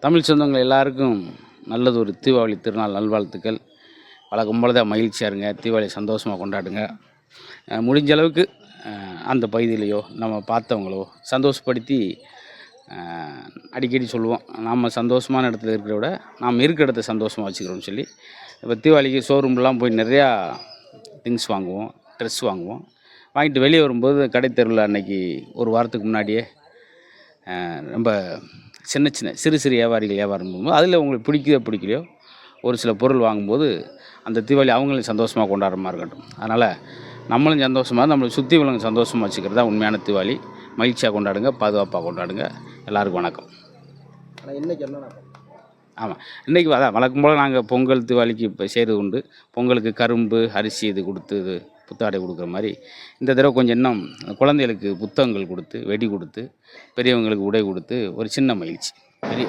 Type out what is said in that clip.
தமிழ் சொந்தங்கள் எல்லாருக்கும் நல்லது ஒரு தீபாவளி திருநாள் நல்வாழ்த்துக்கள். வழக்கம் போல தான் மகிழ்ச்சியாக இருங்க, தீபாவளி சந்தோஷமாக கொண்டாடுங்க. முடிஞ்ச அளவுக்கு அந்த பகுதியிலையோ நம்ம பார்த்தவங்களோ சந்தோஷப்படுத்தி அடிக்கடி சொல்லுவோம், நாம் சந்தோஷமான இடத்துல இருக்கிற விட நாம் இருக்கிற இடத்த சந்தோஷமாக வச்சுக்கிறோம்னு சொல்லி. இப்போ தீபாவளிக்கு ஷோரூம்லாம் போய் நிறையா திங்ஸ் வாங்குவோம், ட்ரெஸ் வாங்குவோம். வாங்கிட்டு வெளியே வரும்போது கடை தெருவில் அன்றைக்கி ஒரு வாரத்துக்கு முன்னாடியே ரொம்ப சின்ன சின்ன சிறு சிறு வியாபாரிகள் வியாபாரம் பண்ணும்போது அதில் உங்களுக்கு பிடிக்கலையோ ஒரு சில பொருள் வாங்கும்போது அந்த தீபாவளி அவங்களும் சந்தோஷமாக கொண்டாடுற மாதிரி இருக்கட்டும். அதனால் நம்மளும் சந்தோஷமாக நம்மளை சுற்றி உள்ளவங்க சந்தோஷமாக வச்சுக்கிறது தான் உண்மையான தீபாவளி. மகிழ்ச்சியாக கொண்டாடுங்க, பாதுகாப்பாக கொண்டாடுங்க. எல்லாருக்கும் வணக்கம். ஆமாம், இன்றைக்கி அதான் வழக்கம் போல் நாங்கள் பொங்கல் தீபாவளிக்கு இப்போ செய்கிறது உண்டு. பொங்கலுக்கு கரும்பு அரிசி இது கொடுத்து இது புத்தாடை கொடுக்குற மாதிரி இந்த தடவை கொஞ்சம் இன்னும் குழந்தைகளுக்கு புத்தகங்கள் கொடுத்து வெடி கொடுத்து பெரியவங்களுக்கு உடை கொடுத்து ஒரு சின்ன மகிழ்ச்சி பெரிய